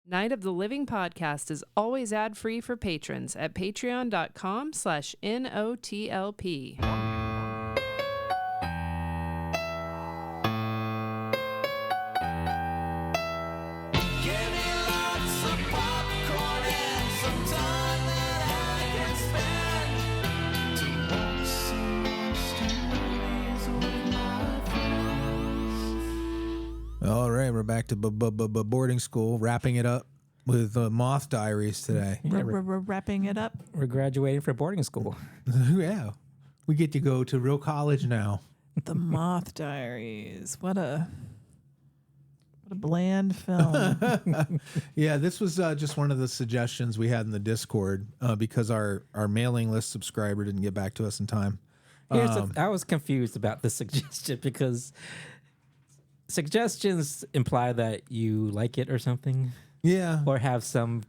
Night of the Living podcast is always ad-free for patrons at patreon.com/NOTLP. All right, we're back to boarding school, wrapping it up with Moth Diaries today. We're wrapping it up. We're graduating from boarding school. Yeah, we get to go to real college now. The Moth Diaries. What a bland film. Yeah, this was just one of the suggestions we had in the Discord because our mailing list subscriber didn't get back to us in time. I was confused about the suggestion because suggestions imply that you like it or something. Yeah. Or have some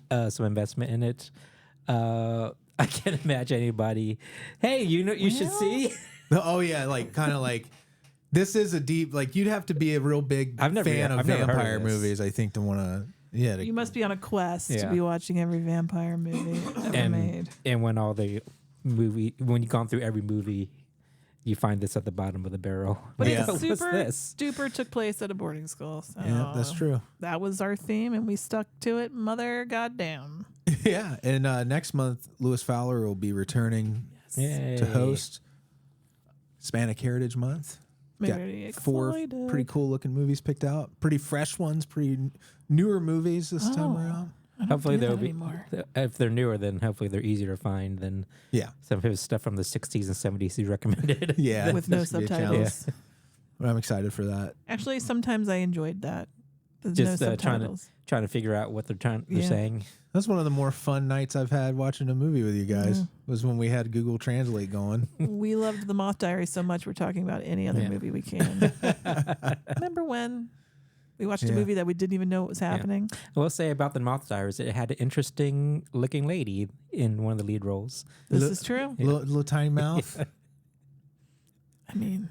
investment in it. I can't imagine anybody, hey, you should see. Oh, yeah, like kind of like this is a deep, like you'd have to be a real big fan of vampire movies, I think, to want to. Yeah, You must be on a quest to be watching every vampire movie ever made. And when when you've gone through every movie, you find this at the bottom of the barrel. But yeah. it's super duper took place at a boarding school. So yeah, that's true. That was our theme, and we stuck to it. Mother goddamn. Yeah, and next month, Lewis Fowler will be returning to host Hispanic Heritage Month. Got 4 pretty cool looking movies picked out. Pretty fresh ones, pretty newer movies this time around. Hopefully they'll be more. If they're newer, then hopefully they're easier to find than some of his stuff from the 60s and 70s he recommended. Yeah, with no subtitles. Yeah. I'm excited for that. Actually, sometimes I enjoyed that. Just no trying to figure out what they're saying. That's one of the more fun nights I've had watching a movie with you guys. Was when we had Google Translate going. We loved the Moth Diaries so much. We're talking about any other movie we can. Remember when we watched a movie that we didn't even know what was happening? I will say about the Moth Diaries, it had an interesting looking lady in one of the lead roles. This is true. Little tiny mouth. I mean,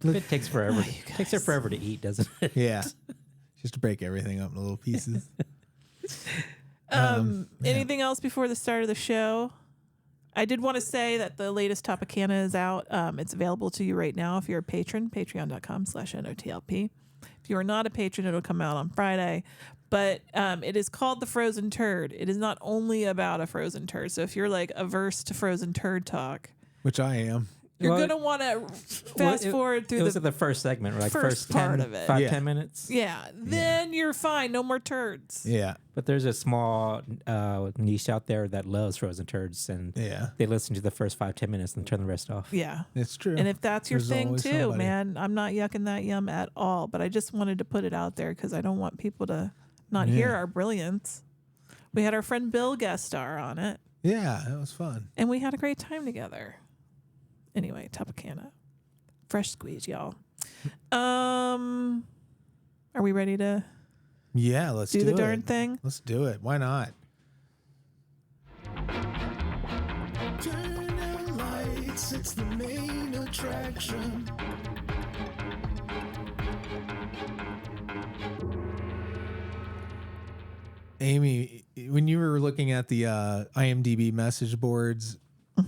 it takes forever. It takes her forever to eat, doesn't it? Yeah. Just to break everything up in little pieces. Anything else before the start of the show? I did want to say that the latest Topicana is out. It's available to you right now if you're a patron, patreon.com/NOTLP. If you are not a patron, it'll come out on Friday. But it is called The Frozen Turd. It is not only about a frozen turd. So if you're like averse to frozen turd talk, which I am, you're going to want to fast forward through the first segment, like first part of it. 5-10 minutes. Yeah. Then you're fine. No more turds. Yeah. But there's a small niche out there that loves frozen turds, and they listen to the first 5-10 minutes and turn the rest off. Yeah. It's true. And if that's your thing too, man, I'm not yucking that yum at all, but I just wanted to put it out there because I don't want people to not hear our brilliance. We had our friend Bill guest star on it. Yeah, that was fun. And we had a great time together. Anyway, Topicana. Fresh squeeze, y'all. Are we ready to let's do the it. darn thing? Let's do it. Why not? Turn out lights, it's the main attraction. Amy, when you were looking at the IMDb message boards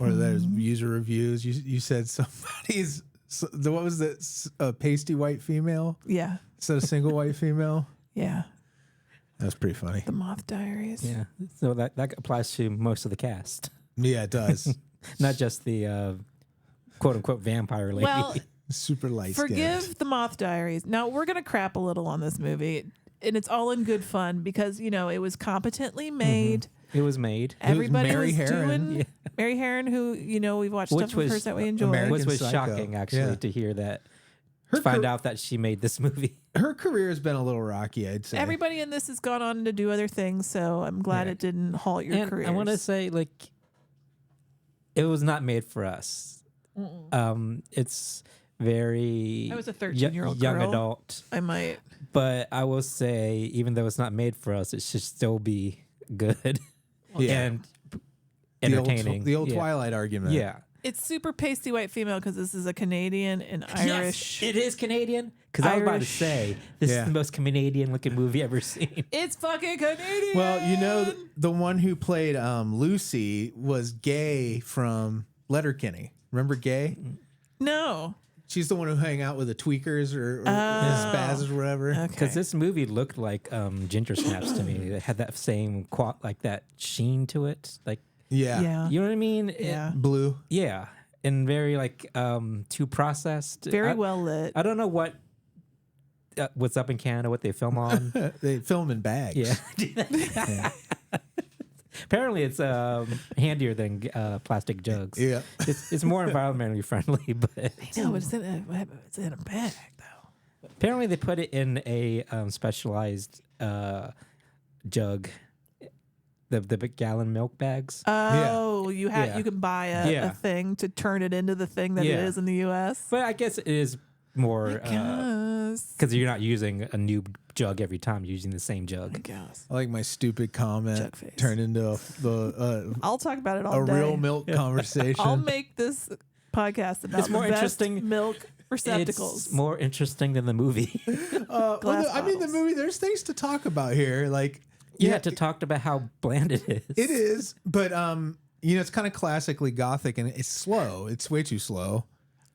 or those user reviews, you said somebody's, what was that, a pasty white female? Yeah. Instead of single white female? Yeah. That was pretty funny. The Moth Diaries. Yeah. So that applies to most of the cast. Yeah, it does. Not just the quote unquote vampire lady. Well, super light forgive the Moth Diaries. Now, we're going to crap a little on this movie, and it's all in good fun because, it was competently made. It was made. Everybody Mary was Herron. doing Mary Herron, who, we've watched stuff of hers that we enjoyed. Which was Psycho. shocking, actually, to hear that. Find out that she made this movie. Her career has been a little rocky, I'd say. Everybody in this has gone on to do other things, so I'm glad it didn't halt your career. I want to say, it was not made for us. It's very... I was a 13-year-old young girl. adult. I might. But I will say, even though it's not made for us, it should still be good and entertaining. The old Twilight argument. Yeah. It's super pasty white female because this is a Canadian and Irish. Yes, it is Canadian. Because I was about to Irish. say, this is the most Canadian looking movie ever seen. It's fucking Canadian. Well, you know, the one who played Lucy was Gay from Letterkenny. Remember Gay? No. She's the one who hang out with the tweakers or spazzes or whatever. Okay. Because this movie looked like Ginger Snaps to me. It had that same like that sheen to it. Like, Yeah. you know what I mean? Yeah. Blue. Yeah. And very like too processed. Very well lit. I don't know what's up in Canada, what they film on. They film in bags. Yeah. Apparently, it's handier than plastic jugs. Yeah. It's more environmentally friendly, but No, it's in a bag though. apparently they put it in a specialized jug, the big gallon milk bags. Oh, you Yeah. can buy Yeah. a thing to turn it into the thing that it Yeah. is in the U.S. But I guess it is more Yes. because you're not using a new jug every time. You're using the same I jug. guess. I like my stupid comment Jug face. turned into I'll talk about it all a day. real milk conversation. I'll make this podcast about It's more the best interesting- milk receptacles. It's more interesting than the movie. Glass I mean, the bottles. movie. There's things to talk about here. Like, You had to talk about how bland it is. it is, but you know, it's kind of classically gothic and it's slow. It's way too slow.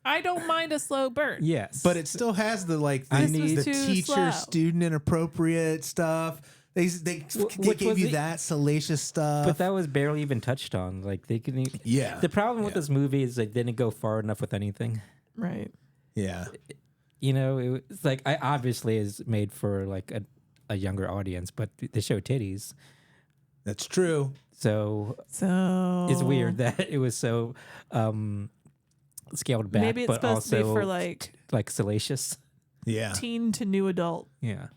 I don't mind a slow burn. Yes, But it still has the like the, This was the too teacher slow. student inappropriate stuff. They Which gave was you the- that salacious stuff. But that was barely even touched on. Like they can. Yeah. The problem with this movie is they didn't go far enough with anything. Right. yeah. You know, it's like I obviously is made for like a younger audience, but they show titties, That's true. so So it's weird that it was so scaled back. Maybe it's but supposed to be also for like salacious. Yeah. teen to new adult. Yeah.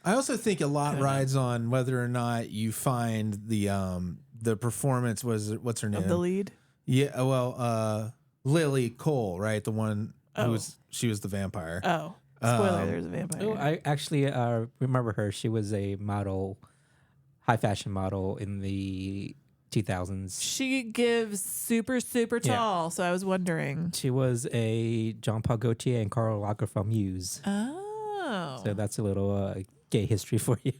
I also think a lot rides on whether or not you find the performance what's her name? Of the lead. Yeah, well, Lily Cole, right? The one who she was the vampire. Oh, spoiler! There's a vampire. Oh, I actually remember her. She was a model, high fashion model in the 2000s. She gives super Yeah. tall. So I was wondering. She was a Jean Paul Gaultier and Karl Lagerfeld muse. Oh. So that's a little gay history for you.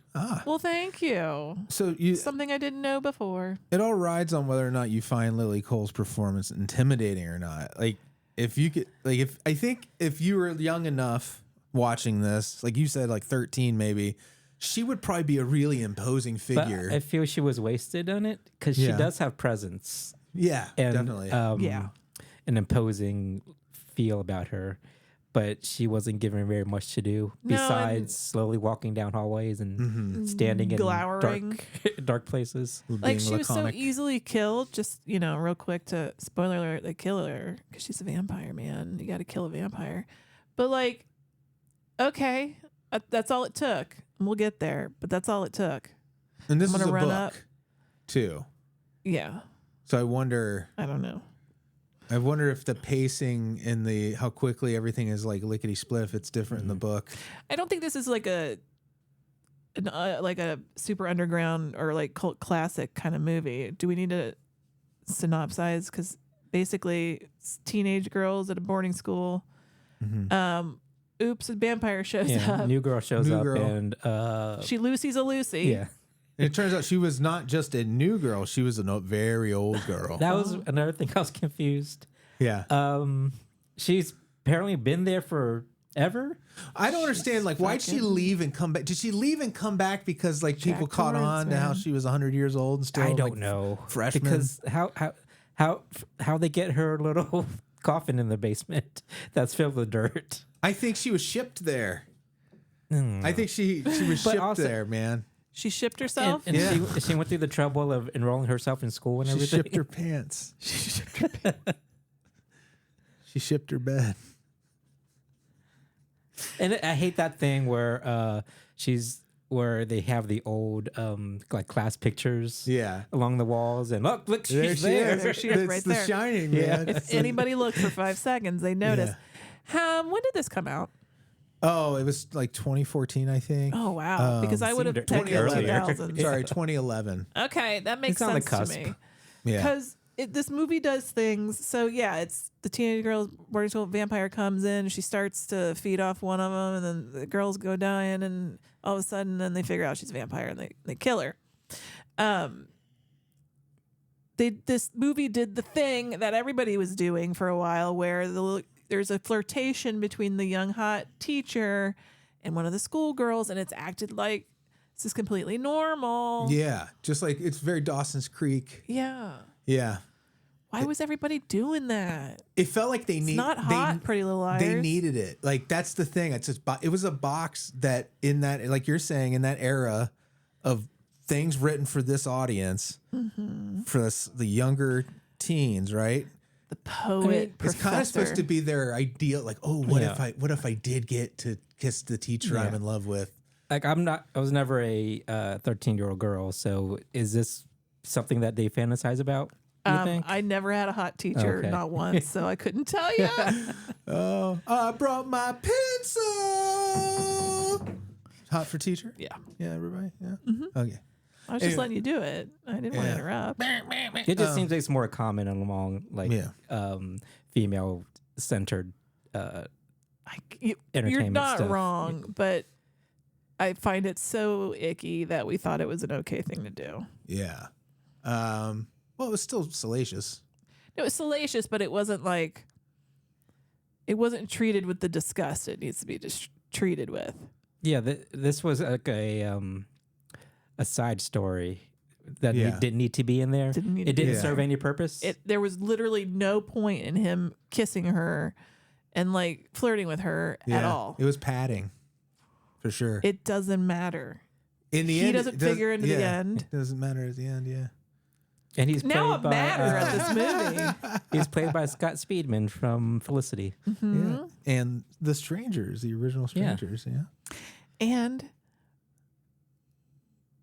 Well, thank you. So Something I didn't know before. it all rides on whether or not you find Lily Cole's performance intimidating or not. Like if you could, like if you were young enough watching this, like you said, like 13 maybe, she would probably be a really imposing But figure. I feel she was wasted on it because she Yeah. does have presence yeah, and definitely. Yeah. an imposing feel about her. But she wasn't given very much to do No, besides and- slowly walking down hallways and Mm-hmm. standing in Glowering. dark places. Like Being she was so laconic. easily killed. Just real quick to spoiler alert, they kill her because she's a vampire. Man, you got to kill a vampire. But like, okay, that's all it took. And we'll get there, but that's all it took. And this I'm is a gonna run book up. too. Yeah, So I wonder I don't know. if the pacing and how quickly everything is like lickety split, if it's different in the book. I don't think this is like a super underground or like cult classic kind of movie. Do we need to synopsize? Because basically, it's teenage girls at a boarding school. Oops, a vampire shows Yeah, up. new girl shows New up girl. and She Lucy's a Lucy. yeah. And it turns out she was not just a new girl; she was a very old girl. That was another thing I was confused. yeah, She's apparently been there forever. I don't understand. Like, why'd she leave and come back? Did she leave and come back because like people Jack caught Torrance, on to how man. she was 100 years old and still? I don't like, know freshman? because how they get her little coffin in the basement that's filled with dirt. I think she was shipped there. I think she was shipped also- there, man. She shipped herself. And Yeah. she went through the trouble of enrolling herself in school and She everything. shipped her pants. She shipped her bed. And I hate that thing where where they have the old like class pictures Yeah. along the walls and look There she's she there. is. There she is, It's right the there. Shining, Yeah. man. If anybody looked for 5 seconds, they notice. When did this come out? Oh, it was like 2014, I think. Oh wow! Because I would have seemed pegged it earlier. 2000s. Sorry, 2011. Okay, that makes It's on the sense to cusp. me. Yeah. Because this movie does things. So yeah, it's the teenage girl boarding school vampire comes in. She starts to feed off one of them, and then the girls go dying, and all of a sudden, then they figure out she's a vampire and they kill her. This movie did the thing that everybody was doing for a while, where there's a flirtation between the young hot teacher and one of the schoolgirls, and it's acted like this is completely normal. Yeah, just like it's very Dawson's Creek. Yeah. Yeah. Why was everybody doing that? It felt like they It's not hot, Pretty Little Liars. They needed it. Like that's the thing. It was a box that in that, like you're saying, in that era of things written for this audience, for the younger teens, right? The poet. It's kind of supposed to be their ideal. Like, oh, what if I did get to kiss the teacher I'm in love with? Like I was never a 13-year-old girl. So is this something that they fantasize about? You think? I never had a hot teacher, not once, so I couldn't tell you. Oh, I brought my pencil. Hot for teacher? Yeah. Yeah, everybody? Yeah. Okay. I was just letting you do it. I didn't want to interrupt. It just seems like it's more common along like female centered entertainment You're not stuff. wrong, but I find it so icky that we thought it was an okay thing to do. Yeah. Well, it was still salacious. It was salacious, but it wasn't like it wasn't treated with the disgust it needs to be just treated with. Yeah, this was like a side story that didn't need to be in there. It didn't serve any purpose. There was literally no point in him kissing her and like flirting with her at all. It was padding, for sure. It doesn't matter. In the end, he doesn't figure into the end. It doesn't matter at the end. Yeah. And he's now played a matter at this movie. He's played by Scott Speedman from Felicity. Mm-hmm. Yeah. And The Strangers, the original Strangers. Yeah. And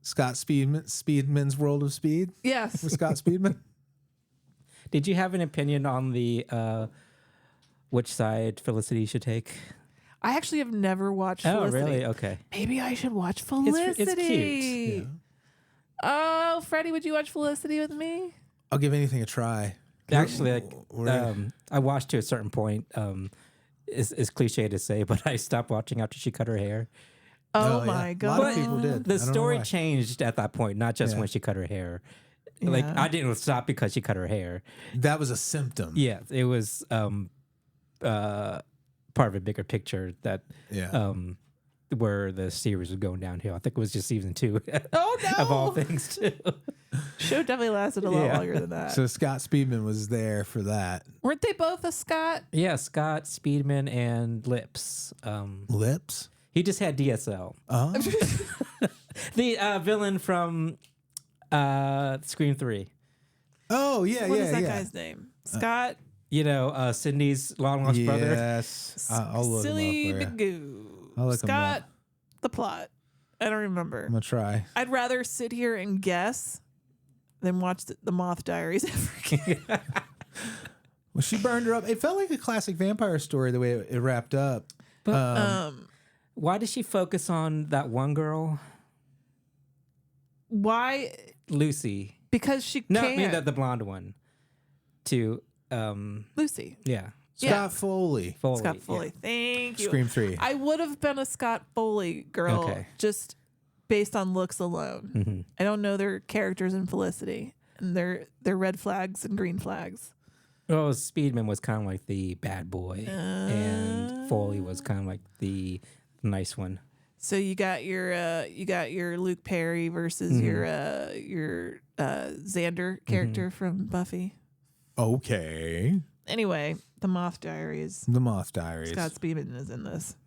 Scott Speedman's World of Speed. Yes. With Scott Speedman. Did you have an opinion on the which side Felicity should take? I actually have never watched Felicity. Oh, really? Okay. Maybe I should watch Felicity. It's cute. Yeah. Oh, Freddy, would you watch Felicity with me? I'll give anything a try. Actually, I watched to a certain point. It's cliche to say, but I stopped watching after she cut her hair. Oh my God. A lot of people did. The story changed at that point, not just when she cut her hair. Yeah. Like I didn't stop because she cut her hair. That was a symptom. Yeah, it was part of a bigger picture that where the series was going downhill. I think it was just season 2. Oh no! Of all things, too. Show definitely lasted a lot longer than that. So Scott Speedman was there for that. Weren't they both a Scott? Yeah, Scott Speedman and Lips. Lips? He just had DSL. Oh. The villain from Scream 3. Oh, yeah, What is that guy's name? Scott? You know, Sydney's long lost brother. Yes. I'll look Silly him up for you. Magoo. I'll look him Scott, up. the plot. I don't remember. I'm going to try. I'd rather sit here and guess than watch the Moth Diaries ever again. Well, she burned her up. It felt like a classic vampire story the way it wrapped up. But why does she focus on that one girl? Why? Lucy. Because she No, can't. I mean the blonde one. To Lucy. yeah. Scott Foley. Scott Foley. Thank you. Scream 3. I would have been a Scott Foley girl just based on looks alone. Mm-hmm. I don't know their characters in Felicity and their red flags and green flags. Well, Speedman was kind of like the bad boy, and Foley was kind of like the nice one. So you got your Luke Perry versus your Xander character from Buffy. Okay. Anyway, the Moth Diaries. The Moth Diaries. Scott Speedman is in this.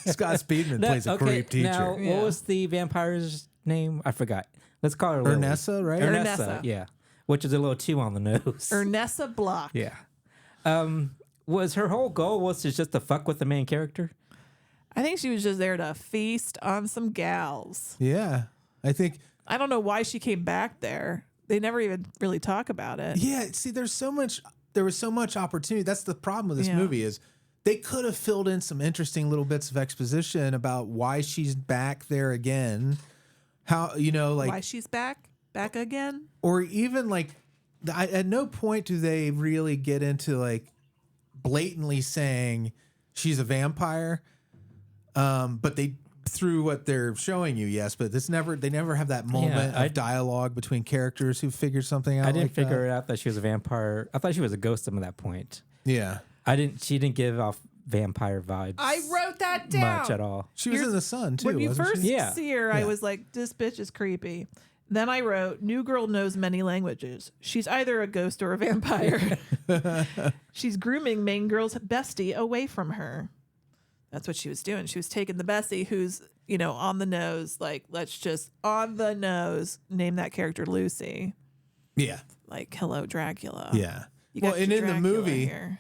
Scott Speedman plays a creep teacher. Now, what was the vampire's name? I forgot. Let's call her Lily. Ernessa, right? Ernessa. Yeah. Which is a little too on the nose. Ernessa Block. Yeah. Was her whole goal was to just to fuck with the main character? I think she was just there to feast on some gals. Yeah. I don't know why she came back there. They never even really talk about it. Yeah, see, there was so much opportunity. That's the problem with this movie is they could have filled in some interesting little bits of exposition about why she's back there again. How, like why she's back again? Or even like at no point do they really get into like blatantly saying she's a vampire. But they, through what they're showing you, yes, but they never have that moment of dialogue between characters who figured something out. I didn't figure it out that she was a vampire. I thought she was a ghost at that point. Yeah. She didn't give off vampire vibes. I wrote that down. Much at all. She was in the sun too. When you wasn't first she? see her, I was like, this bitch is creepy. Then I wrote, new girl knows many languages. She's either a ghost or a vampire. She's grooming main girl's bestie away from her. That's what she was doing. She was taking the bestie who's, on the nose. Like, let's just, on the nose, name that character Lucy. Yeah. Like, hello, Dracula. Yeah. You got and your in the Dracula movie, here.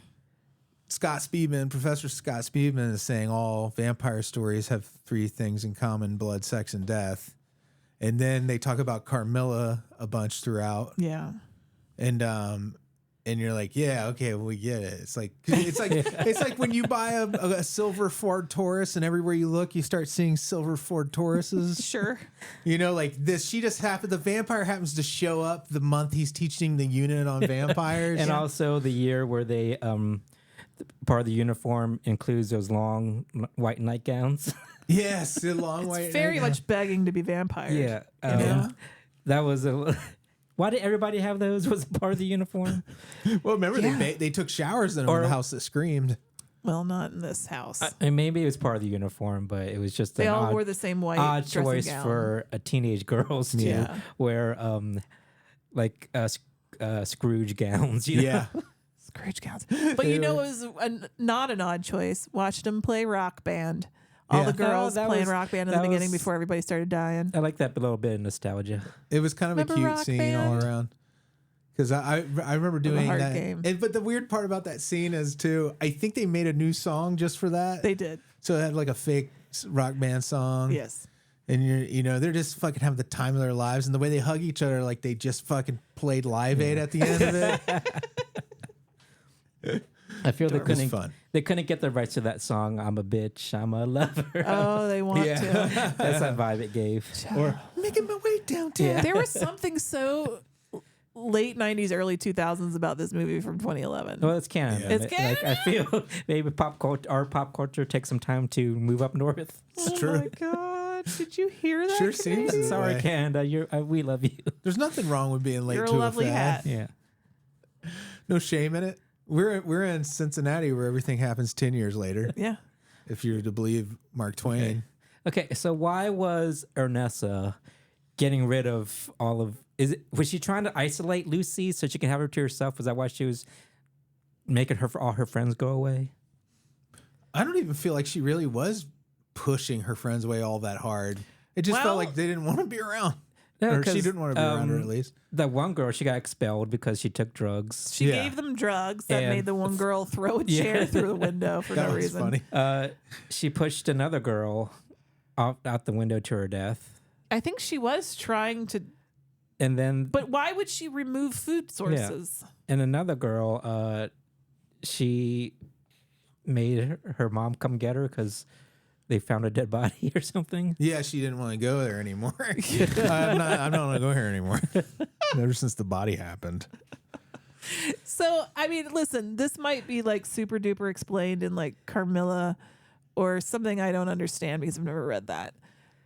Professor Scott Speedman is saying all vampire stories have three things in common: blood, sex, and death. And then they talk about Carmilla a bunch throughout. Yeah. And you're like, yeah, okay, we get it. It's like when you buy a silver Ford Taurus, and everywhere you look, you start seeing silver Ford Tauruses. Sure. Like this. The vampire happens to show up the month he's teaching the unit on vampires, And also the year where they part of the uniform includes those long white nightgowns. yes, the long white. It's very much begging to be vampires. Yeah. That was a. Why did everybody have those? Was it part of the uniform? Well, remember they took showers in the house that screamed. Well, not in this house. And maybe it was part of the uniform, but it was just they all wore the same white odd dressing choice gown. for a teenage girls to wear Scrooge gowns. Yeah. Scrooge gowns. But it was not an odd choice. Watched them play Rock Band. All the girls playing Rock Band in the beginning before everybody started dying. I like that little bit of nostalgia. It was kind of a cute Rock scene Band? all around. Because I remember doing hard that. game. But the weird part about that scene is too, I think they made a new song just for that. They did. So it had like a fake rock band song. Yes. And they're just fucking having the time of their lives, and the way they hug each other, like they just fucking played Live Aid at the end of it. I feel It was fun. They couldn't get the rights to that song. I'm a bitch. I'm a lover. Oh, they want to. That's that vibe it gave. Or making my way downtown. Yeah. There was something so late 90s, early 2000s about this movie from 2011. Well, it's canon. It's canon. I feel maybe our pop culture takes some time to move up north. It's Oh true. my God. Did you hear that? Sure seems Canadian? that Sorry, way. Canada. We love you. There's nothing wrong with being late You're a to lovely a hat. fad. Yeah. No shame in it. We're in Cincinnati where everything happens 10 years later, Yeah. if you're to believe Mark Twain. Okay, so why was Ernest getting rid of all of? Was she trying to isolate Lucy so she can have her to herself? Was that why she was making all her friends go away? I don't even feel like she really was pushing her friends away all that hard. It just felt like they didn't want to be around. No, Or she didn't want to be around her, at least. That one girl, she got expelled because she took drugs. She gave them drugs that And- made the one girl throw a chair through the window for That no was reason. funny. She pushed another girl out the window to her death. I think she was trying to, And then but why would she remove food sources? and another girl, she made her mom come get her because they found a dead body or something. Yeah, she didn't want to go there anymore. I'm not going to go here anymore. Ever since the body happened. So, I mean, listen, this might be like super duper explained in like Carmilla or something I don't understand because I've never read that.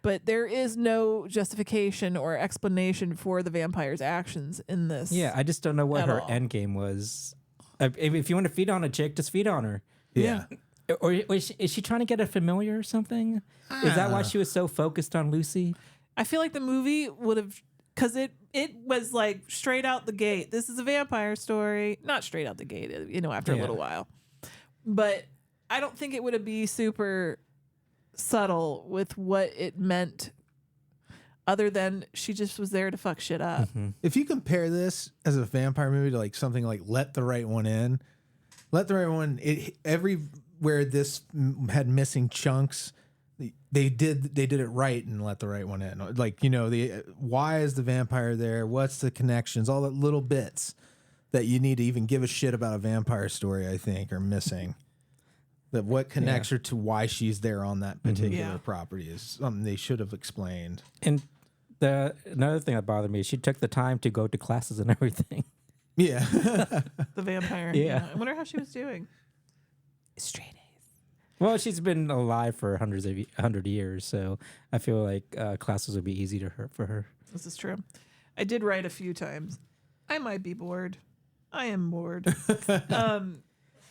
But there is no justification or explanation for the vampire's actions in this. Yeah, I just don't know what At her all. end game was. If you want to feed on a chick, just feed on her. Yeah. Or is she trying to get a familiar or something? Is that why she was so focused on Lucy? I feel like the movie would have, because it was like straight out the gate. This is a vampire story. Not straight out the gate, after a little while. But I don't think it would be super subtle with what it meant other than she just was there to fuck shit up. If you compare this as a vampire movie to like something like Let the Right One In, everywhere this had missing chunks, they did it right and Let the Right One In. Like, why is the vampire there? What's the connections? All the little bits that you need to even give a shit about a vampire story, I think, are missing. That what connects her to why she's there on that particular Yeah. property is something they should have explained. And another thing that bothered me, she took the time to go to classes and everything. Yeah. the vampire. Yeah. I wonder how she was doing. Straight A's. Well, she's been alive for 100 years, so I feel like classes would be easy for her. This is true. I did write a few times. I might be bored. I am bored.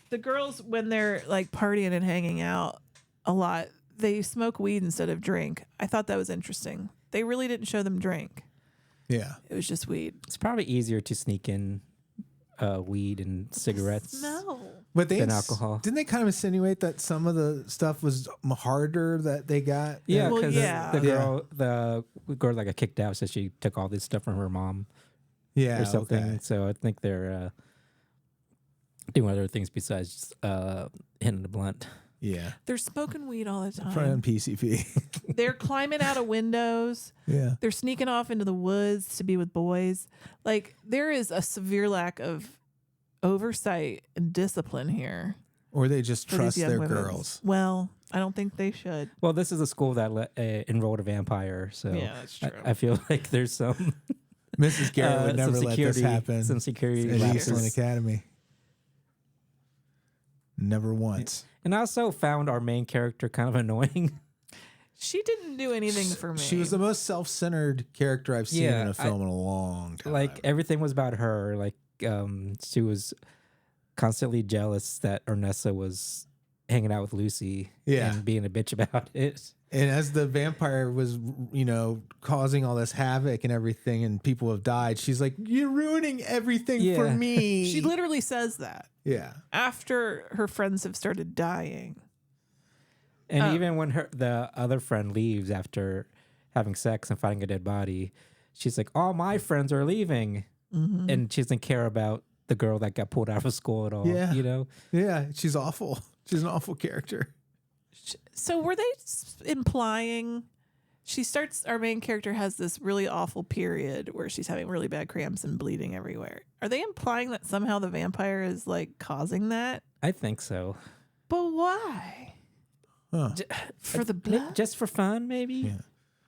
The girls, when they're like partying and hanging out a lot, they smoke weed instead of drink. I thought that was interesting. They really didn't show them drink. Yeah. It was just weed. It's probably easier to sneak in weed and cigarettes But than alcohol. Didn't they kind of insinuate that some of the stuff was harder that they got? Yeah, Well, because yeah. the girl that got kicked out said she took all this stuff from her mom Yeah. or something. Okay. So I think they're doing other things besides hitting the blunt. Yeah. They're smoking weed all the time. From PCP. They're climbing out of windows. Yeah. They're sneaking off into the woods to be with boys. Like, there is a severe lack of oversight and discipline here. Or they just for trust these young their women. girls. Well, I don't think they should. Well, this is a school that enrolled a vampire, so Yeah, that's true. I feel like there's some Mrs. Garrett would some never let this security- happen some security at lapses. Eastland Academy. Never once. And I also found our main character kind of annoying. She didn't do anything for me. She was the most self-centered character I've seen Yeah, in a film in a long time. Like everything was about her. Like she was constantly jealous that Ernest was hanging out with Lucy Yeah. and being a bitch about it. And as the vampire was, causing all this havoc and everything, and people have died, she's like, "You're ruining everything for Yeah. me." She literally says that yeah. after her friends have started dying. And even when the other friend leaves after having sex and finding a dead body, she's like, "All my friends are leaving," and she doesn't care about the girl that got pulled out of school at all. Yeah. Yeah, She's awful. She's an awful character. So were they implying our main character has this really awful period where she's having really bad cramps and bleeding everywhere. Are they implying that somehow the vampire is like causing that? I think so. But why? Huh. For the blood? Just for fun, maybe. Yeah.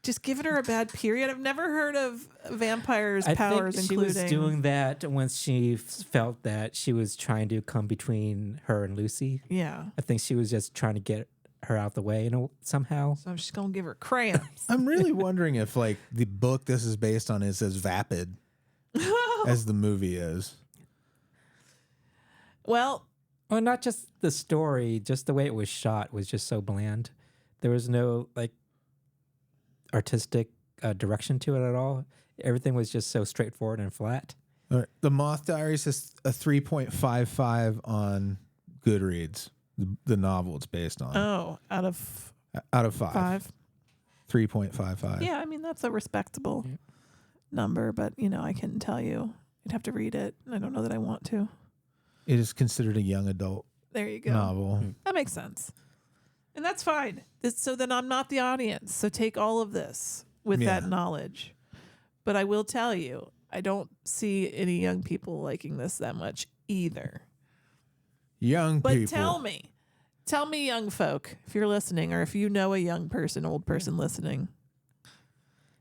Just giving her a bad period? I've never heard of vampires' I powers, think she including... was doing that when she felt that she was trying to come between her and Lucy. Yeah. I think she was just trying to get her out the way, somehow. So I'm just going to give her cramps. I'm really wondering if, like, the book this is based on is as vapid as the movie is. Well, not just the story, just the way it was shot was just so bland. There was no like artistic direction to it at all. Everything was just so straightforward and flat. All right. The Moth Diaries is a 3.55 on Goodreads, the novel it's based on. out of Out of 5. 5. 3.55. Yeah, I mean, that's a respectable number, but, I couldn't tell you. You'd have to read it. I don't know that I want to. It is considered a young adult There you go. novel. That makes sense. And that's fine. So then I'm not the audience. So take all of this with that knowledge. But I will tell you, I don't see any young people liking this that much either. Young But people. tell me, young folk, if you're listening, or if you know a young person, old person listening.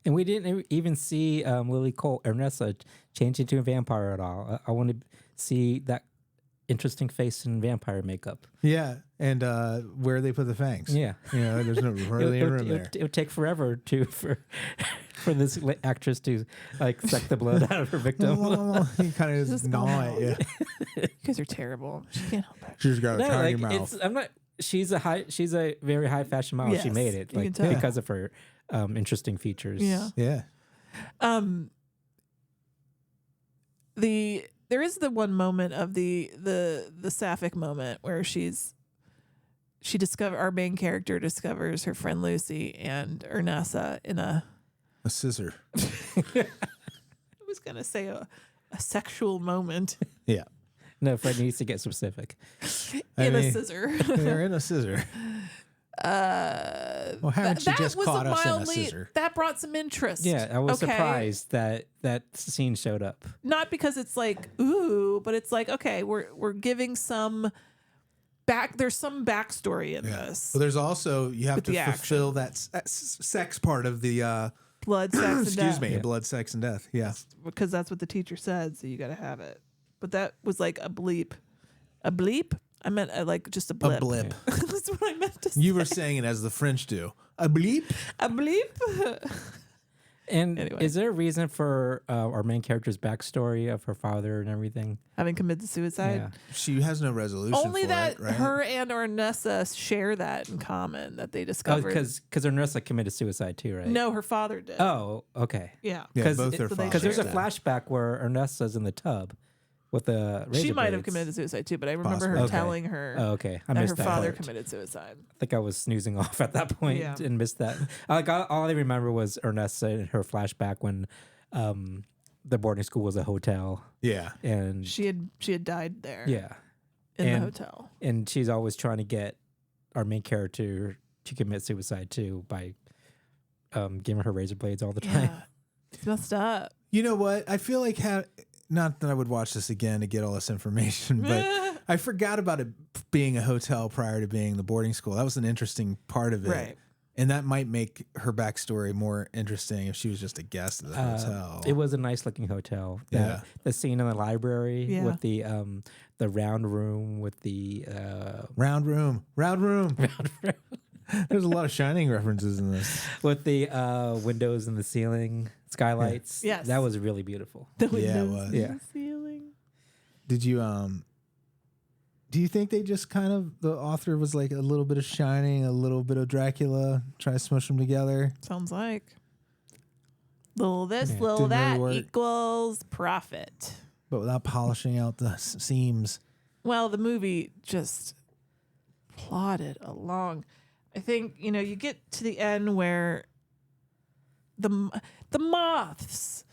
And we didn't even see Lily Cole, Ernest, change into a vampire at all. I want to see that interesting face in vampire makeup. Yeah, and where they put the fangs. Yeah. There's no really room there. It would take forever for this actress to like suck the blood out of her victim. He kind of just gnaw at you. You guys are terrible. She can't help it. She's got a No, tiny like, mouth. I'm not. She's a very high fashion model. She Yes, made it you can like tell. because of her interesting features. Yeah. Yeah. There is the one moment of the sapphic moment where our main character discovers her friend Lucy and Ernest in a scissor. I was gonna say a sexual moment Yeah. No, Fred needs to get specific. in a scissor. They're in a scissor. Well, haven't you just was caught us in a scissor? That brought some interest. Yeah, I was Okay? surprised that scene showed up. Not because it's like ooh, but it's like okay, we're giving some back. There's some backstory in this. Well, there's also you have With to the fulfill that sex part of the Blood, sex, and excuse death. me, blood, sex, and death. Yeah. Because that's what the teacher said, so you got to have it. but that was like a bleep. A bleep? I meant like just a blip. A blip. That's what I meant to say. You were saying it as the French do. A bleep? A bleep? And Anyway. is there a reason for our main character's backstory of her father and everything? Having committed suicide? Yeah. She has no resolution Only for that it, right? her and Ornessa share that in common, that they Oh, discovered. because Ernest committed suicide too, right? No, her father did. Oh, okay. Yeah. Yeah, 'Cause both it- their so they Because there's a fathers did. flashback where Ernesta's in the tub with the razor She might have blades. committed suicide too, but I remember her Possibly. Okay. telling her Oh, okay. I that missed her that father part. committed suicide. I think I was snoozing off at that point Yeah. and missed that. Like all I remember was Ernest in her flashback when the boarding school was a hotel, Yeah. Mm. and She had died there. yeah, In and- the hotel. and she's always trying to get our main character to commit suicide too by giving her razor blades all the time. Yeah. It's messed up. You know what? I feel like not that I would watch this again to get all this information, but I forgot about it being a hotel prior to being the boarding school. That was an interesting part of it. Right. And that might make her backstory more interesting if she was just a guest at the hotel. It was a nice looking hotel. Yeah. The scene in the library Yeah. with the round room with the Round room. There's a lot of Shining references in this. with the windows in the ceiling, skylights. Yes. That was really beautiful. The Yeah, it windows was. in Yeah. the ceiling. Did you do you think they just kind of, the author was like a little bit of Shining, a little bit of Dracula, try to smush them together? Sounds like. Little this, Yeah. little Didn't really that work. equals profit. But without polishing out the seams. Well, the movie just plodded along. I think, you get to the end where the moths.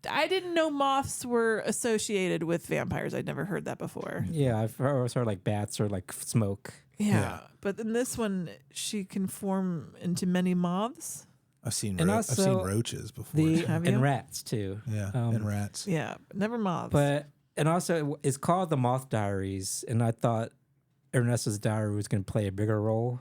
I didn't know moths were associated with vampires. I'd never heard that before. Yeah, I've always heard like bats or like smoke. Yeah. But in this one, she can form into many moths. I've seen And I've seen also roaches before. The Have you? and rats too. yeah, and rats. Yeah, never moths. And also it's called the Moth Diaries, and I thought Ernest's diary was going to play a bigger role.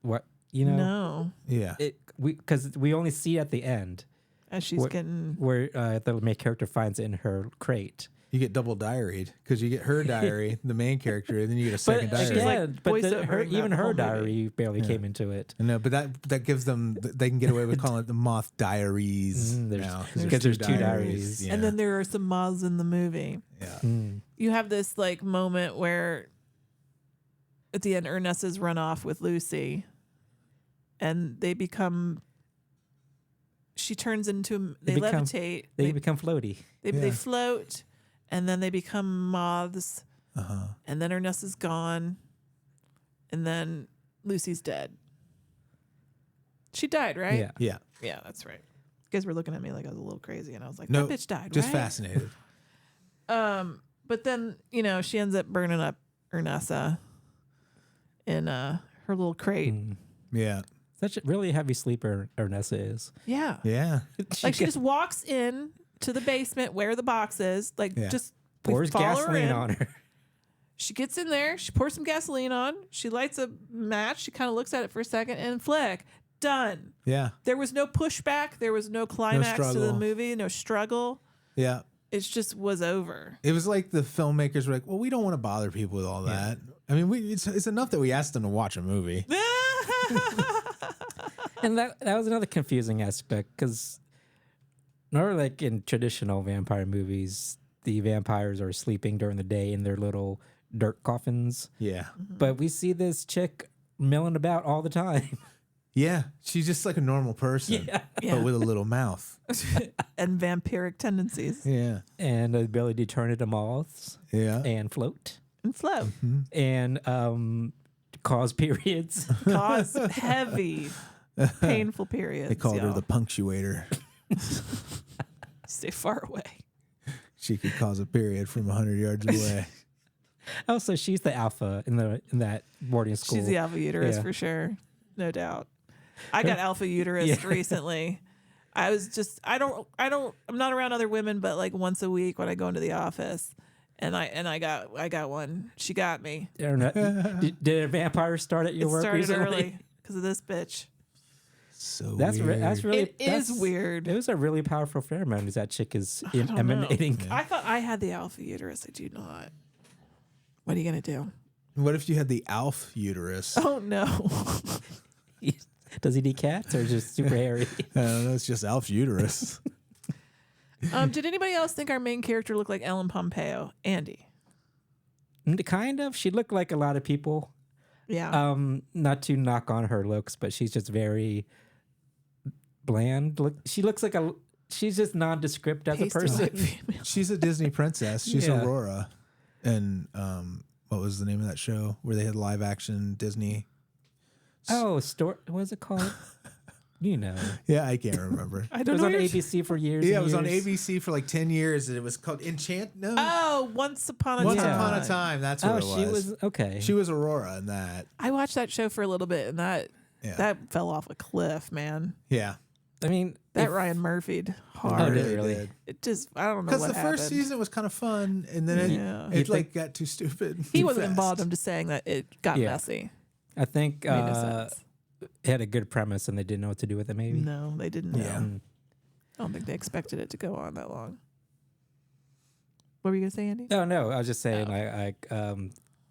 What no, Yeah. because we only see at the end as she's What- getting. where the main character finds it in her crate. You get double diaried because you get her diary, the main character, and then you get a second But diary. She's like again, but voiceovering even that her whole movie. diary barely Yeah. came into it. No, but that gives them, they can get away with calling it the Moth Diaries There's- now because there's two diaries. Yeah. And then there are some moths in the movie. yeah. You have this like moment where at the end Ernesta's run off with Lucy and they become she turns into they become- levitate They become floaty. they Yeah. float and then they become moths and then Ernesta's gone and then Lucy's dead. She died, right? Yeah. Yeah. Yeah, that's right. You guys were looking at me like I was a little crazy and I was like, No, that bitch died, just right? fascinated. But then, she ends up burning up Ernesta in her little crate. Yeah. Such a really heavy sleeper Ernesta is. Yeah. Yeah. Like she just walks in to the basement where the box is, like Yeah. just we Pours follow her gasoline in. on her. She gets in there, she pours some gasoline on, she lights a match, she kind of looks at it for a second and flick. Done. Yeah. There was no pushback, there was no climax to the struggle. movie, no struggle. Yeah. It just was over. It was like the filmmakers were like, well, we don't want to bother people with all that. I mean, it's enough that we asked them to watch a movie. And that was another confusing aspect because, normally, like in traditional vampire movies, the vampires are sleeping during the day in their little dirt coffins. Yeah. But we see this chick milling about all the time. Yeah. She's just like a normal person, Yeah. but with a little mouth. And vampiric tendencies. Yeah. And the ability to turn into moths Yeah. and float And flow. and cause periods. Cause heavy, painful periods. They called her y'all. the punctuator. Stay far away. She could cause a period from 100 yards away. Also, she's the alpha in that boarding school. She's the alpha uterus Yeah. for sure. No doubt. I got alpha uterus recently. I was just I'm not around other women but like once a week when I go into the office. And I got one. She got me. Did a vampire start at your It work started recently? early because of this bitch. So That's weird. that's really It is weird. It was a really powerful pheromone that chick is don't emanating. I thought I had the alpha uterus. I do not. What are you gonna do? What if you had the Alf uterus? Oh no. Does he need cats or just super hairy? I don't know. It's just Alf's uterus. Did anybody else think our main character looked like Ellen Pompeo? Andy. Kind of. She looked like a lot of people. Yeah. Not to knock on her looks, but she's just very bland. She looks like she's just nondescript as a Pasty person. white female. She's a Disney princess. She's Yeah. Aurora. And what was the name of that show where they had live action Disney? Oh, what was it called? You know. Yeah, I can't remember. I It don't was know. on what you're- ABC for years. Yeah, and it was on years. ABC for like 10 years, and it was called Enchant. No, Oh, Once Upon a Once Time. Upon a Time. That's what Oh, it was. she was okay. She was Aurora in that. I watched that show for a little bit, and that fell off a cliff, man. Yeah, I mean, That Ryan Murphy'd Oh, hard. did it really? did. It just, I don't know Because what the first happened. season was kind of fun, and then Yeah. it like got too stupid. He too wasn't fast. involved. I'm just saying that it got Yeah. messy. I think Made no sense. it had a good premise and they didn't know what to do with it. Maybe. No, they didn't know. Yeah. I don't think they expected it to go on that long. What were you gonna say, Andy? No. I was just saying,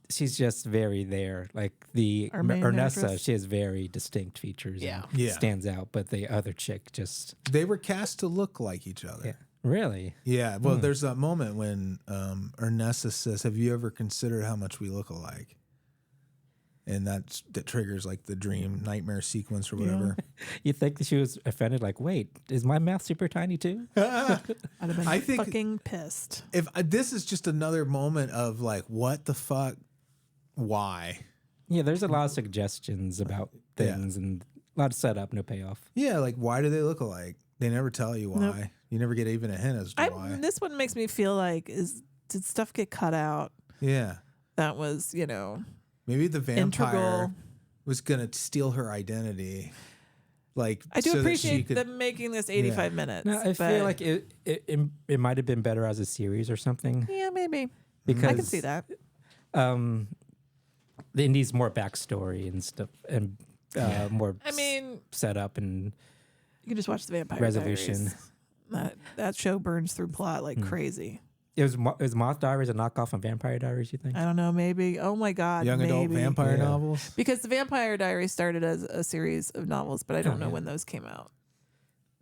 she's just very there. Like the Our main Ernesta, actress? she has very distinct features. Yeah. and Yeah. stands out. But the other chick just They were cast to look like each other. yeah, really. Yeah, well, there's that moment when Ernesta says, "Have you ever considered how much we look alike?" And that triggers like the dream nightmare sequence or whatever. You think that she was offended? Like, wait, is my mouth super tiny too? I'd have been I think- fucking pissed. If this is just another moment of like, what the fuck, why? Yeah, there's a lot of suggestions about things and a lot of setup, no payoff. Yeah, like why do they look alike? They never tell you why. Nope. You never get even a hint as to why. This one makes me feel like did stuff get cut out? Yeah, That was, maybe the vampire integral. was gonna steal her identity. Like I do so that she appreciate could- them making this 85 minutes. No, I but- feel like it might have been better as a series or something yeah, maybe. because I can see that. It needs more backstory and stuff and more I mean, setup and you can just watch the Vampire resolution. Diaries. That show burns through plot like crazy. It was Moth Diaries a knockoff on Vampire Diaries, you think? I don't know, maybe. Oh my God, young maybe. adult vampire Yeah. novels. Because the Vampire Diaries started as a series of novels, but I don't know yeah. when those came out.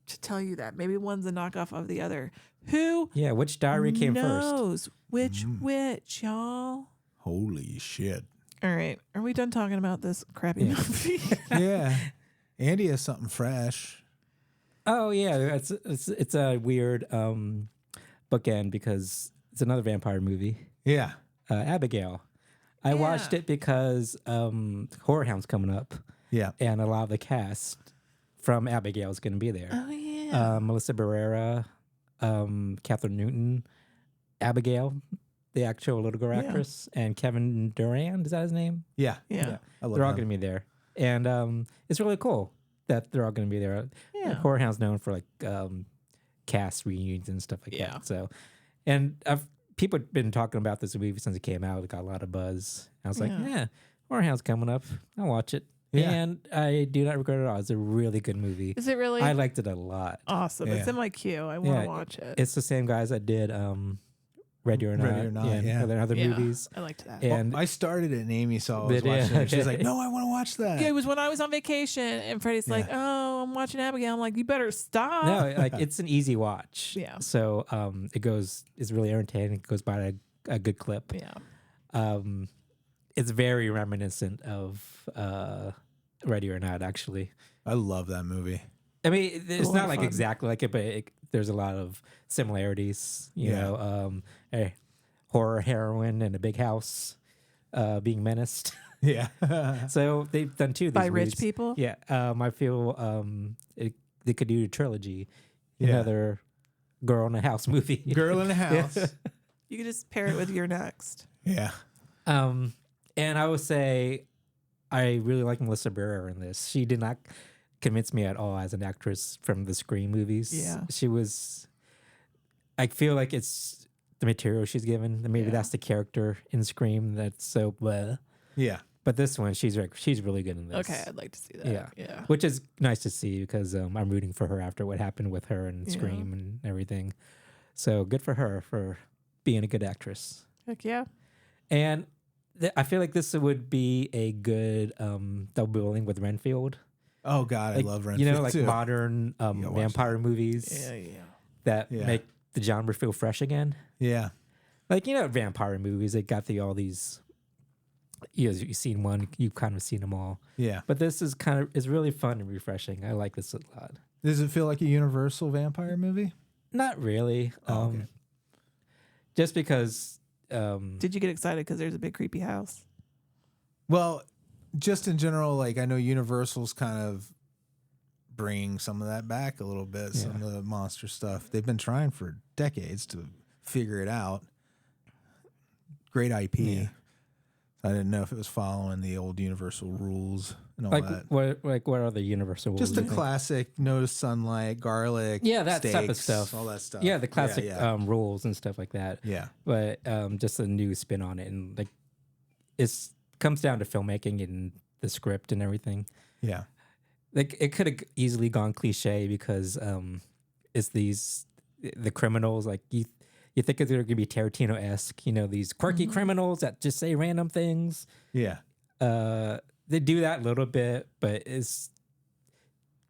To tell you that, maybe one's a knockoff of the other. Who Yeah, which diary came first? knows which y'all? Holy shit! All right, are we done talking about this crappy Yeah. movie? Yeah, Andy has something fresh. Oh yeah, it's a weird bookend because it's another vampire movie. Yeah, Abigail. I watched Yeah. it because Horror Hound's coming up, yeah. and a lot of the cast from Abigail is going to be there. Oh yeah. Melissa Barrera, Catherine Newton, Abigail, the actual little girl Yeah. actress, and Kevin Durand. Is that his name? Yeah, yeah. I love They're all him. going to be there, and it's really cool that they're all going to be there. Yeah. Horror Hound's known for like cast reunions and stuff like Yeah. that. So, and people have been talking about this movie since it came out. It got a lot of buzz. I was like, Yeah. yeah, Horror Hound's coming up. I'll watch it. Yeah. And I do not regret it at all. It's a really good movie. Is it really? I liked it a lot. Awesome. It's Yeah. in my queue. I want to Yeah, watch it. It's the same guys that did Ready or Not, Ready or Not, and yeah. other Yeah, movies. I liked that. And I started it and Amy saw I was Did ya? watching it. She's like, Okay. "No, I want to watch that." Yeah, it was when I was on vacation, and Freddie's like, "Oh, I'm watching Abigail." I'm like, "You better stop." no, like it's an easy watch. Yeah. So it's really entertaining. It goes by a good clip. Yeah. It's very reminiscent of Ready or Not, actually. I love that movie. I mean, it's lot not of like fun. exactly like it, but there's a lot of similarities. You Yeah. know, a horror heroine in a big house being menaced. Yeah, So they've done two of these By rich movies. people? Yeah, I feel they could do a trilogy. Yeah. Another girl in a house movie. girl in a house. You could just pair it with your next. Yeah, And I would say I really like Melissa Barrera in this. She did not convince me at all as an actress from the Scream movies. Yeah. She was, I feel like it's the material she's given. Maybe Yeah. that's the character in Scream that's so blah. yeah. But this one, she's really good in this. Okay, I'd like to see that. Yeah. Which is nice to see because I'm rooting for her after what happened with her and Scream and everything. So good for her for being a good actress. Heck yeah. And I feel like this would be a good double billing with Renfield. Oh God, Like, I love Renfield. You know, like too. modern vampire movies that make the genre feel fresh again. Yeah. Like, you know, vampire movies, they got all these. You've seen one, you've kind of seen them all. Yeah. But this is really fun and refreshing. I like this a lot. Does it feel like a Universal vampire movie? Not really. Okay. Just because. Did you get excited because there's a big creepy house? Well, just in general, like I know Universal's kind of bringing some of that back a little bit. Some of the monster stuff. They've been trying for decades to figure it out. Great IP. Yeah. I didn't know if it was following the old Universal rules and all Like that. what are the Universal rules? Just the classic: no sunlight, garlic, that steaks, type of stuff, all that stuff. Yeah, the classic rules and stuff like that. Yeah, but just a new spin on it, and like it comes down to filmmaking and the script and everything. yeah, Like it could have easily gone cliche because it's the criminals like you think they're going to be Tarantino-esque, you know, these quirky criminals that just say random things. yeah. They do that a little bit, but it's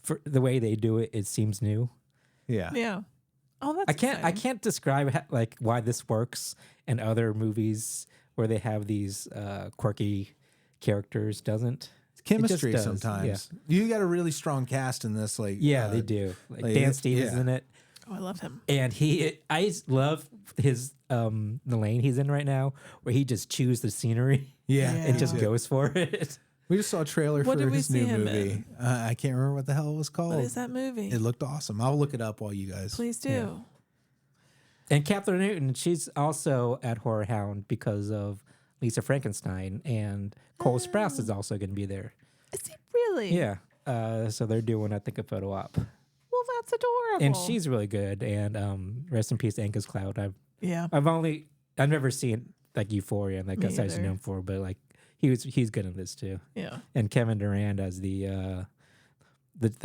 for the way they do it. It seems new. Yeah. Yeah. Oh, that's I exciting. can't describe like why this works in other movies where they have these quirky characters. Doesn't Chemistry does, sometimes. You got a really strong cast in this. Like they do. Like Dan Stevens in it. Oh, I love him. And I love his the lane he's in right now, where he just chews the scenery, Yeah. and just goes for it. We just saw a trailer What for did we his see new him movie. I can't remember what the hell it was called. What is that movie? It looked awesome. I'll look it up while you guys. Please do. And Catherine Newton, she's also at Horror Hound because of Lisa Frankenstein, and Cole Sprouse is also going to be there. Is he really? Yeah. So they're doing, I think, a photo op. Well, that's adorable. And she's really good. And rest in peace, Angus Cloud. I've never seen like Euphoria, and like Me I was either. known for, but like he's good in this too. Yeah. And Kevin Durand as the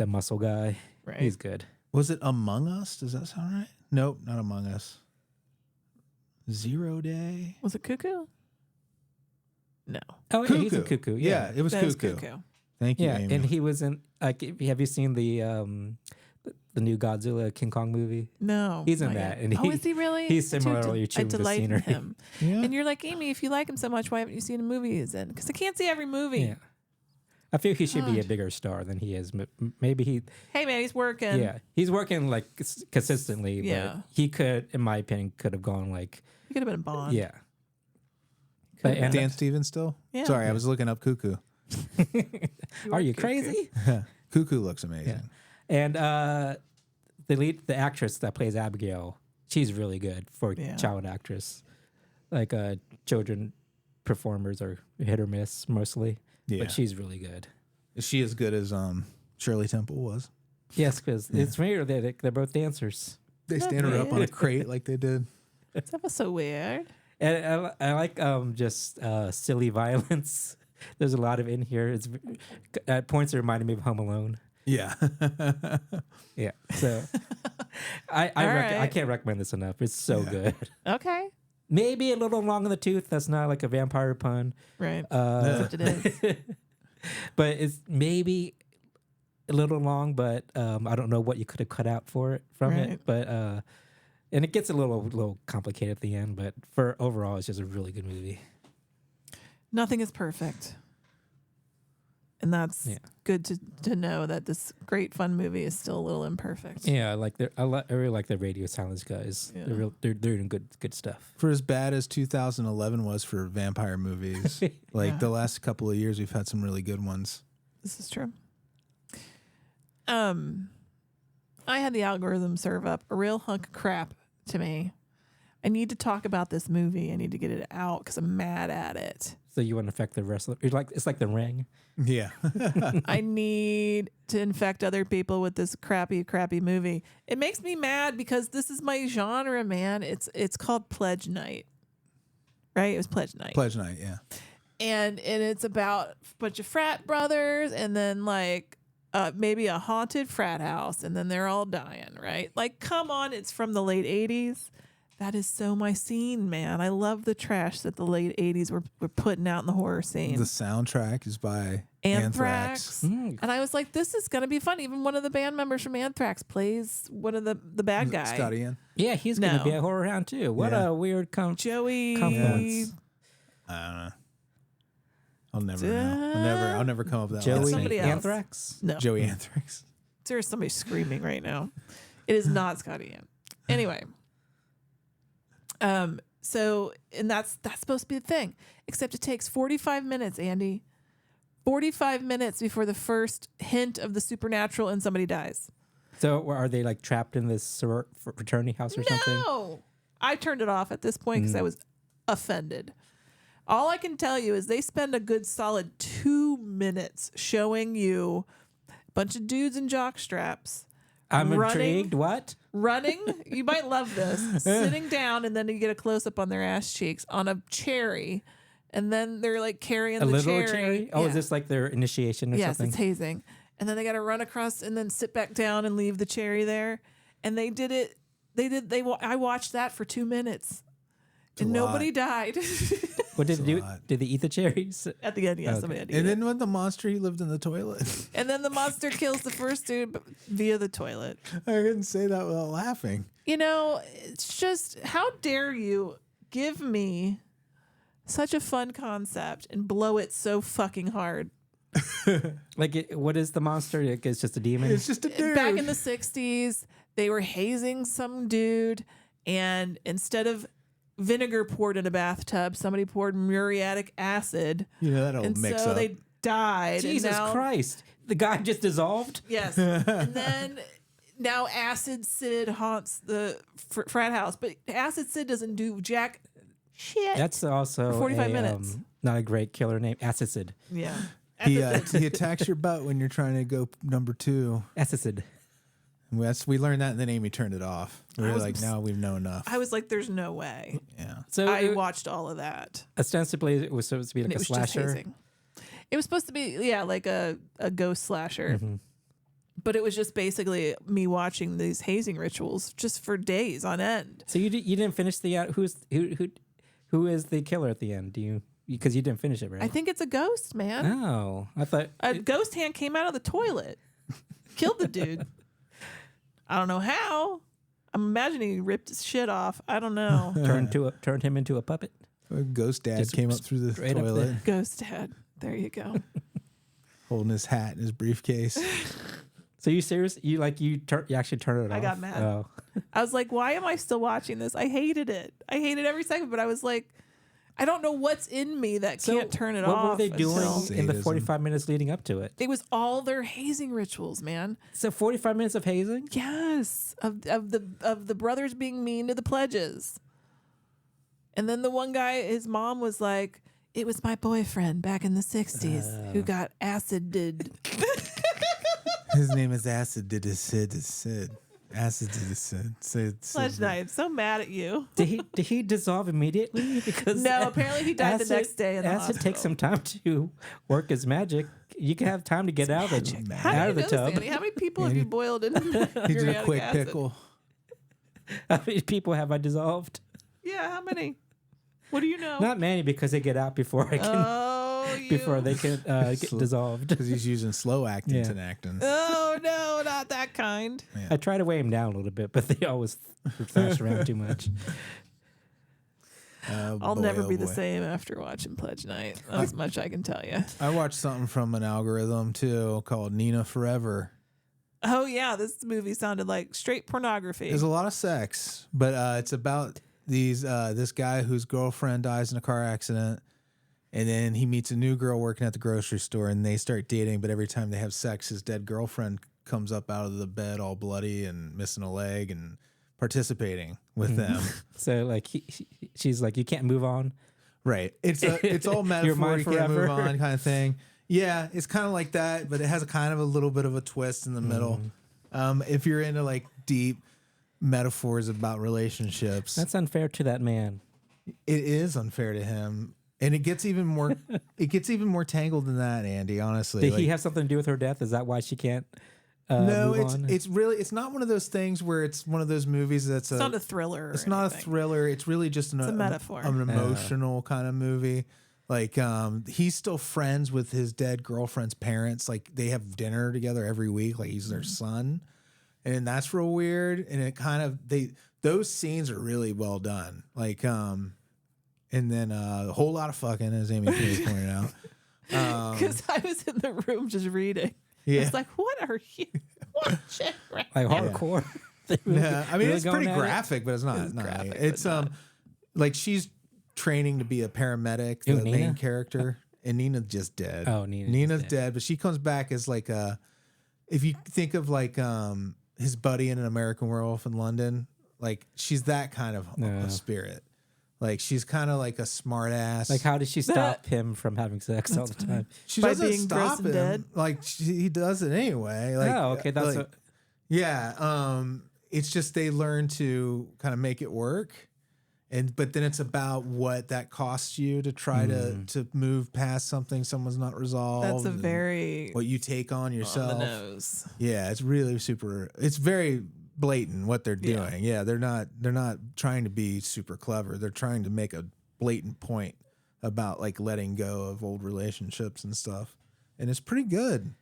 muscle guy. Right. He's good. Was it Among Us? Does that sound right? Nope, not Among Us. 0 Day. Was it Cuckoo? No. Oh, yeah, he's in Cuckoo. Yeah, it was That Cuckoo. was Cuckoo. Thank you, Yeah, Amy. and he was in. Like, have you seen the new Godzilla King Kong movie? No. He's in not that, yet. and is he really? he's similarly I chewing the delight in scenery. him. Yeah. And you're like, Amy, if you like him so much, why haven't you seen a movie he's in? Because I can't see every movie. Yeah, I feel he should be a God. bigger star than he is. Maybe he. Hey, man, he's working. Yeah, he's working like consistently. Yeah. But he could, in my opinion, could have gone like. He could have been Bond. Yeah. But, and, Dan Stevens still? Yeah. Sorry, I was looking up Cuckoo. are you crazy? Cuckoo looks amazing. And the actress that plays Abigail, she's really good for a child actress. Like children performers are hit or miss mostly, Yeah. but she's really good. Is she as good as Shirley Temple was? Yes, because it's weird. They're both dancers. They stand her up on a crate like they did. That was so weird. And I like just silly violence. There's a lot of in here. It's at points it reminded me of Home Alone. Yeah. Yeah. So I right. can't recommend this enough. It's so good. Okay. Maybe a little long in the tooth. That's not like a vampire pun. Right. That's what it is. But it's maybe a little long, but I don't know what you could have cut out from Right. it. But and it gets a little complicated at the end, but for overall it's just a really good movie. Nothing is perfect. And that's good to know that this great fun movie is still a little imperfect. Yeah, I really like the Radio Silence guys. Yeah. They're doing good stuff. For as bad as 2011 was for vampire movies, like the last couple of years, we've had some really good ones. This is true. I had the algorithm serve up a real hunk of crap to me. I need to talk about this movie. I need to get it out because I'm mad at it. So you want to affect the rest of it's like The Ring. Yeah. I need to infect other people with this crappy movie. It makes me mad because this is my genre, man. It's called Pledge Night. Right? It was Pledge Night. Pledge Night, yeah. and it's about a bunch of frat brothers, and then like maybe a haunted frat house, and then they're all dying, right? Like, come on, it's from the late 80s. That is so my scene, man. I love the trash that the late 80s were putting out in the horror scene. The soundtrack is by Anthrax. Mm. And I was like, this is going to be fun. Even one of the band members from Anthrax plays one of the bad guy. Scott Ian. Yeah, he's going to No. be a horror hound too. What Yeah. a weird Joey. confluence. I don't know. I'll never know. I'll never come up with that. last Joey name. somebody else. Anthrax? No. Joey Anthrax. There's somebody screaming right now. It is not Scott Ian. Anyway. So, and that's supposed to be the thing. Except it takes 45 minutes, Andy. 45 minutes before the first hint of the supernatural and somebody dies. So are they like trapped in this fraternity house or something? No! I turned it off at this point because I was offended. All I can tell you is they spend a good solid 2 minutes showing you a bunch of dudes in jock straps. I'm running, intrigued. What? Running, you might love this. Sitting down, and then you get a close up on their ass cheeks on a cherry, and then they're like carrying A the little cherry. cherry? Oh, Yeah. is this like their initiation or Yes, something? it's hazing. And then they got to run across and then sit back down and leave the cherry there. And they did it. I watched that for 2 minutes, and a lot. nobody died. What did they do? lot. Did they eat the cherries? At the end, yes, Okay. somebody had to And eat then when the monster, he lived in the toilet. it. And then the monster kills the first dude via the toilet. I couldn't say that without laughing. You know, it's just, how dare you give me such a fun concept and blow it so fucking hard? Like, what is the monster? Like, it's just a demon? It's just a dude. Back in the 60s, they were hazing some dude, and instead of vinegar poured in a bathtub, somebody poured muriatic acid, You know, that'll and mix so up. they died. and Jesus now, Christ. The guy just dissolved? Yes. And then now Acid Sid haunts the frat house, but Acid Sid doesn't do jack shit. That's also 45 minutes. Not a great killer name. Acid. Yeah. he attacks your butt when you're trying to go number 2. Acid. We learned that, and then Amy turned it off. We were was like, obs- now we know enough. I was like, there's no way. Yeah. So I watched all of that. ostensibly, it was supposed to be And like it a was just slasher. hazing. It was supposed to be, yeah, like a ghost slasher. Mm-hmm. But it was just basically me watching these hazing rituals just for days on end. So you didn't finish the who is the killer at the end? Do you because you didn't finish it, right? I think it's a ghost, man. Oh, I thought A ghost hand came out of the toilet, killed the dude. I don't know how. I'm imagining he ripped his shit off. I don't know. turned him into a puppet. Ghost dad Just came up through the straight up toilet, there. Ghost dad. There you go. holding his hat in his briefcase. So you serious? You actually turned it off? I got mad. Oh. I was like, why am I still watching this? I hated it. I hated every second, but I was like, I don't know what's in me that can't turn it off. What were they doing until- in the Sadism. 45 minutes leading up to it? It was all their hazing rituals, man. So 45 minutes of hazing? Yes, of the brothers being mean to the pledges. And then the one guy, his mom was like, it was my boyfriend back in the 60s who got acided. His name is Acid. Did his Sid? Sid. Acid did his Sid. Sid. Sledge night. I'm so mad at you. Did he dissolve immediately? Because No, apparently he died the next day in the acid hospital. takes some time to work his magic. You can have time to get out of the How out do of the you know this, tub. Andy? How many people have you boiled in He did a muriatic quick acid? pickle. How many people have I dissolved? Yeah, how many? What do you know? Not many because they get out before I can Oh, you. before they can get dissolved. Because he's using slow acting Yeah. to acting. Oh no, not that kind. I try to weigh him down a little bit, but they always thrash around too much. I'll boy, never oh be the boy. same after watching Pledge Night. That's much I can tell you. I watched something from an algorithm too called Nina Forever. Oh yeah, this movie sounded like straight pornography. There's a lot of sex, but it's about this guy whose girlfriend dies in a car accident, and then he meets a new girl working at the grocery store, and they start dating. But every time they have sex, his dead girlfriend comes up out of the bed all bloody and missing a leg and participating with them. So like she's like, you can't move on. Right. It's all metaphor. mine You can't move forever. on kind of thing. Yeah, it's kind of like that, but it has a kind of a little bit of a twist in the middle. If you're into like deep metaphors about relationships, That's unfair to that man. it is unfair to him. And it gets even more tangled than that, Andy, honestly. Did he have something to do with her death? Is that why she can't no, move on? it's not one of those things where it's one of those movies that's it's not a thriller. It's not a thriller. It's really just a metaphor. An emotional kind of movie. Like he's still friends with his dead girlfriend's parents. Like they have dinner together every week. Like he's their son. And that's real weird. And it kind of those scenes are really well done. Like and then a whole lot of fucking, as Amy pointed out. Because I was in the room just reading. Yeah. It's like, what are you watching? Like hardcore. Yeah. I mean, really it's pretty going at graphic, but it's not. It's not graphic, it's but not. like she's training to be a paramedic, the Nina? main character, and Nina's just dead. Oh, Nina's dead, but she comes back as like if you think of like his buddy in An American Werewolf in London, like she's that kind of a spirit. Like she's kind of like a smart ass. Like how did she stop him from having sex all the time? She By doesn't being gross stop and him. dead? Like he does it anyway. Like, Oh, okay, that's like, what- yeah. It's just they learn to kind of make it work, but then it's about what that costs you to try to move past something someone's not resolved. That's a and very what you take on yourself. on the nose. Yeah, it's really super. It's very blatant what they're Yeah. doing. Yeah, they're not trying to be super clever. They're trying to make a blatant point about like letting go of old relationships and stuff. And it's pretty good.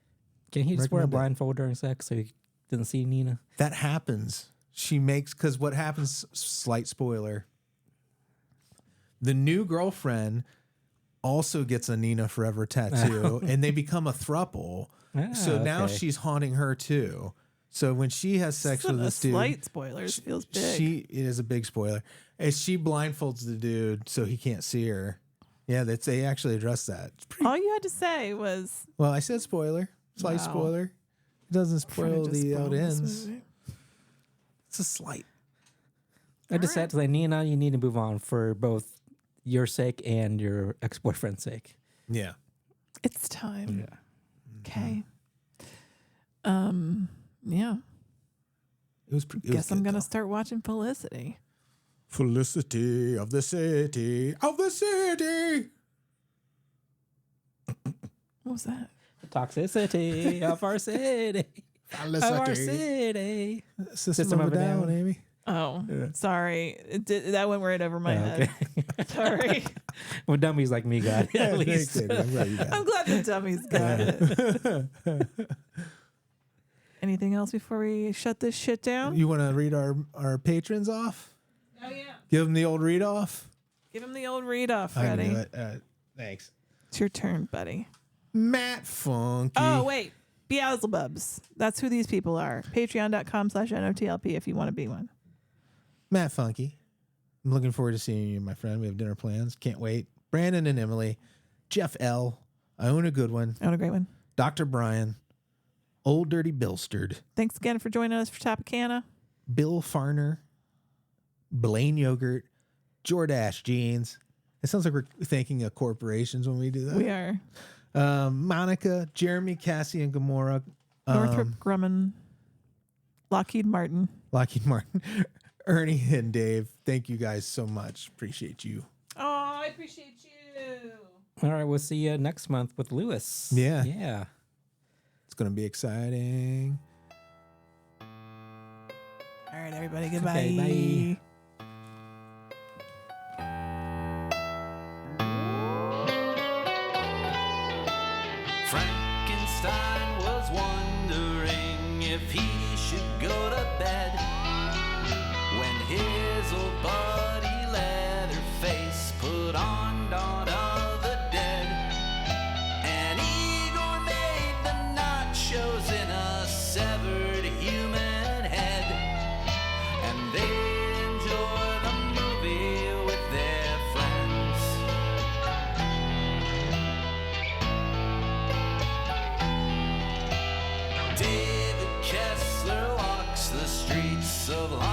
Can he just wear a Recommend it. blindfold during sex so he didn't see Nina? That happens. She makes because what happens? Slight spoiler. The new girlfriend also gets a Nina Forever tattoo, and they become a throuple. So now okay. she's haunting her too. So when she has sex with this dude, Slight spoilers feels big. it is a big spoiler. And she blindfolds the dude so he can't see her. Yeah, they actually address that. It's pretty, All you had to say was well, I said spoiler, slight Wow. spoiler. It doesn't spoil trying to the spoil out this ends. movie. It's a slight. I just had to say, Nina, you need to move on for both your sake and your ex-boyfriend's sake. Yeah. It's time. Yeah. Okay. Yeah. It was pretty. Guess I'm gonna start watching Felicity. Felicity of the city of the city. What was that? The toxicity of our city. Of our city. System of a Down, Amy. Oh, sorry. That went right over my head. Okay. Sorry. Well, dummies like me got it, at least. Thanks, Amy. I'm glad you got I'm glad the dummies got it. Anything else before we shut this shit it. down? You want to read our patrons off? Oh yeah. Give them the old read off. Give him the old read off, I can Freddy. do it. Thanks. It's your turn, buddy. Matt Funke. Oh wait, Beelzebubs. That's who these people are. Patreon.com/NOTLP if you want to be one. Matt Funke. I'm looking forward to seeing you, my friend. We have dinner plans. Can't wait. Brandon and Emily. Jeff L. Iona Goodwin. Oh, a great one. Dr. Brian. Old Dirty Billsterd. Thanks again for joining us for Topicana. Bill Fahrner. Blayne Yogurt. Jordache Jeans. It sounds like we're thanking corporations when we do that. We are Monica, Jeremy, Cassie, and Gamora. Northrop Grumman, Lockheed Martin. Lockheed Martin. Ernie and Dave. Thank you guys so much. Appreciate you. Oh, I appreciate you. All right, we'll see you next month with Lewis. Yeah. Yeah. It's going to be exciting. All right, everybody. Goodbye. Okay, bye. Frankenstein was wondering if he should go to bed when his old buddy Leatherface put on Dawn of the Dead. And Igor made the nachos in a severed human head, and they enjoy the movie with their friends. David Kessler walks the streets of London.